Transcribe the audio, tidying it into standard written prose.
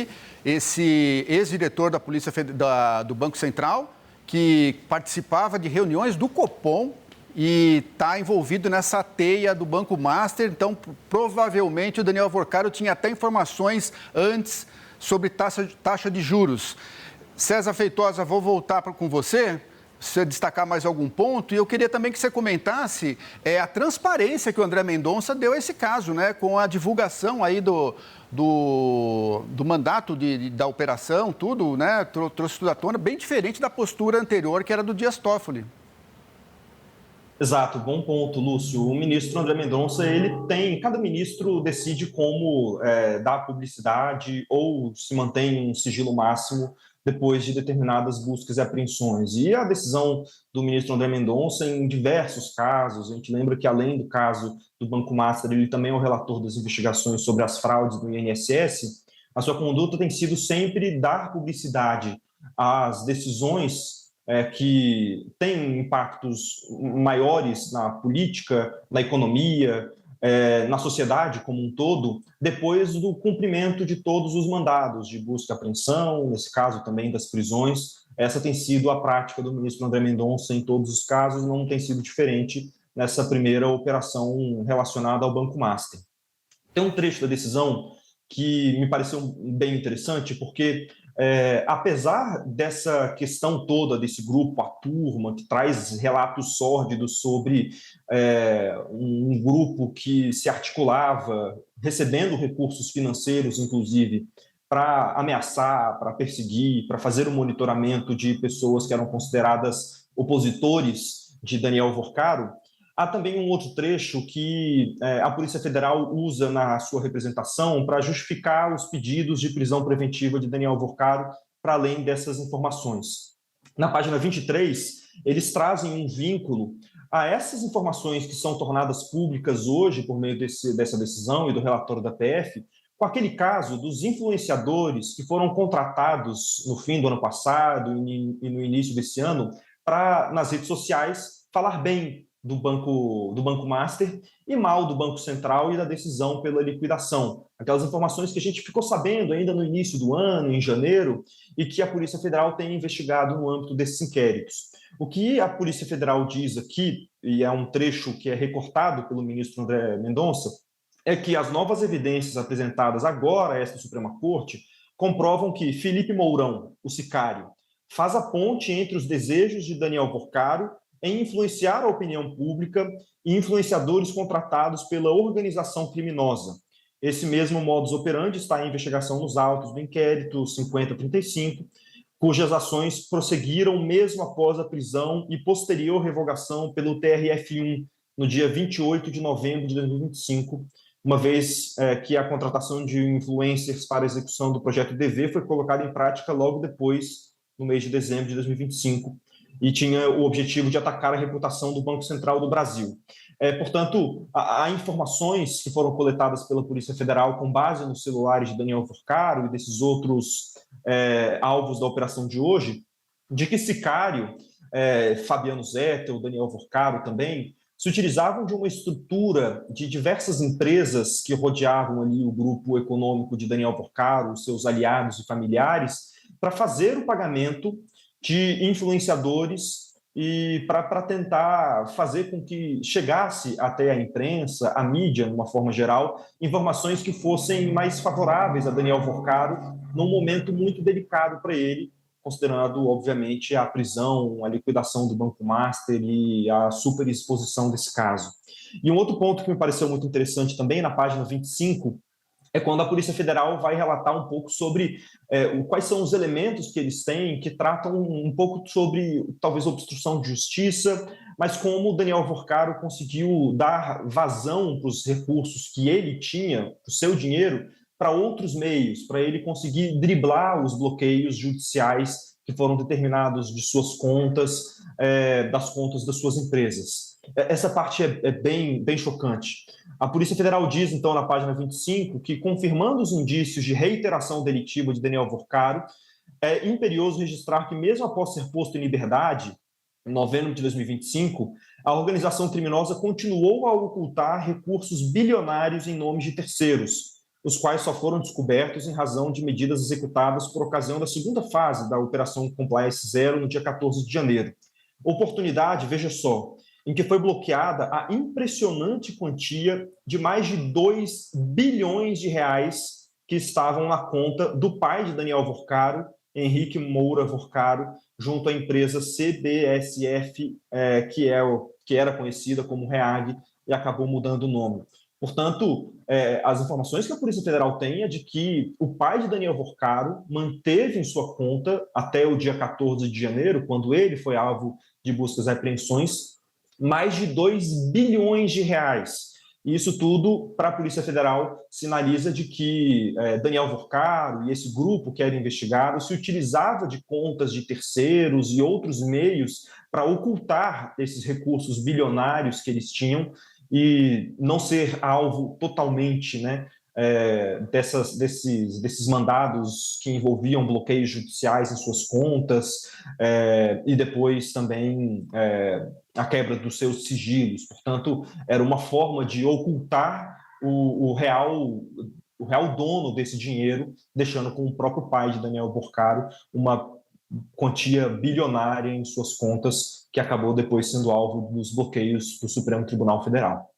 aí esse ex-diretor da Polícia do Banco Central, que participava de reuniões do Copom e está envolvido nessa teia do Banco Master. Então, provavelmente, o Daniel Alvorcaro tinha até informações antes sobre taxa de juros. César Feitosa, vou voltar com você destacar mais algum ponto. E eu queria também que você comentasse a transparência que o André Mendonça deu a esse caso, né? Com a divulgação aí do mandato da operação, tudo, né? Trouxe tudo à tona, bem diferente da postura anterior, que era do Dias Toffoli. Exato, bom ponto, Lúcio. O ministro André Mendonça, cada ministro decide como dar publicidade ou se mantém um sigilo máximo depois de determinadas buscas e apreensões. E a decisão do ministro André Mendonça, em diversos casos, a gente lembra que, além do caso do Banco Master, ele também é o relator das investigações sobre as fraudes do INSS, a sua conduta tem sido sempre dar publicidade às decisões que têm impactos maiores na política, na economia, na sociedade como um todo, depois do cumprimento de todos os mandados de busca e apreensão, nesse caso também das prisões. Essa tem sido a prática do ministro André Mendonça em todos os casos, não tem sido diferente nessa primeira operação relacionada ao Banco Master. Tem um trecho da decisão que me pareceu bem interessante, porque apesar dessa questão toda, desse grupo, a turma, que traz relatos sórdidos sobre um grupo que se articulava, recebendo recursos financeiros, inclusive, para ameaçar, para perseguir, para fazer o monitoramento de pessoas que eram consideradas opositores de Daniel Alvorcaro, há também um outro trecho que a Polícia Federal usa na sua representação para justificar os pedidos de prisão preventiva de Daniel Alvorcaro, para além dessas informações. Na página 23, eles trazem um vínculo a essas informações que são tornadas públicas hoje por meio dessa decisão e do relatório da PF, com aquele caso dos influenciadores que foram contratados no fim do ano passado e no início desse ano para, nas redes sociais, falar bem do Banco Master e mal do Banco Central e da decisão pela liquidação. Aquelas informações que a gente ficou sabendo ainda no início do ano, em janeiro, e que a Polícia Federal tem investigado no âmbito desses inquéritos. O que a Polícia Federal diz aqui, e é um trecho que é recortado pelo ministro André Mendonça, é que as novas evidências apresentadas agora a esta Suprema Corte comprovam que Felipe Mourão, o sicário, faz a ponte entre os desejos de Daniel Alvorcaro em influenciar a opinião pública e influenciadores contratados pela organização criminosa. Esse mesmo modus operandi está em investigação nos autos do inquérito 5035, cujas ações prosseguiram mesmo após a prisão e posterior revogação pelo TRF1 no dia 28 de novembro de 2025, uma vez que a contratação de influencers para a execução do projeto DV foi colocada em prática logo depois, no mês de dezembro de 2025, e tinha o objetivo de atacar a reputação do Banco Central do Brasil. Portanto, há informações que foram coletadas pela Polícia Federal com base nos celulares de Daniel Alvorcaro e desses outros alvos da operação de hoje, de que sicário, Fabiano Zettel, Daniel Alvorcaro também, se utilizavam de uma estrutura de diversas empresas que rodeavam ali o grupo econômico de Daniel Alvorcaro, seus aliados e familiares, para fazer o pagamento de influenciadores e para tentar fazer com que chegasse até a imprensa, a mídia, de uma forma geral, informações que fossem mais favoráveis a Daniel Alvorcaro num momento muito delicado para ele, considerando, obviamente, a prisão, a liquidação do Banco Master e a superexposição desse caso. E um outro ponto que me pareceu muito interessante também, na página 25, é quando a Polícia Federal vai relatar um pouco sobre quais são os elementos que eles têm, que tratam um pouco sobre, talvez, obstrução de justiça, mas como o Daniel Alvorcaro conseguiu dar vazão para os recursos que ele tinha, o seu dinheiro, para outros meios, para ele conseguir driblar os bloqueios judiciais que foram determinados de suas contas, das contas das suas empresas. Essa parte é bem chocante. A Polícia Federal diz, então, na página 25, que, confirmando os indícios de reiteração delitiva de Daniel Alvorcaro, é imperioso registrar que, mesmo após ser posto em liberdade, em novembro de 2025, a organização criminosa continuou a ocultar recursos bilionários em nome de terceiros, os quais só foram descobertos em razão de medidas executadas por ocasião da segunda fase da Operação Compliance Zero, no dia 14 de janeiro. Oportunidade, veja só, em que foi bloqueada a impressionante quantia de mais de 2 bilhões de reais que estavam na conta do pai de Daniel Vorcaro, Henrique Moura Vorcaro, junto à empresa CBSF, que era conhecida como REAG e acabou mudando o nome. Portanto, as informações que a Polícia Federal tem é de que o pai de Daniel Vorcaro manteve em sua conta até o dia 14 de janeiro, quando ele foi alvo de buscas e apreensões, mais de 2 bilhões de reais. E isso tudo, para a Polícia Federal, sinaliza de que Daniel Vorcaro e esse grupo que era investigado se utilizava de contas de terceiros e outros meios para ocultar esses recursos bilionários que eles tinham e não ser alvo totalmente, né, desses mandados que envolviam bloqueios judiciais em suas contas e depois também a quebra dos seus sigilos. Portanto, era uma forma de ocultar o real dono desse dinheiro, deixando com o próprio pai de Daniel Vorcaro uma quantia bilionária em suas contas, que acabou depois sendo alvo dos bloqueios do Supremo Tribunal Federal.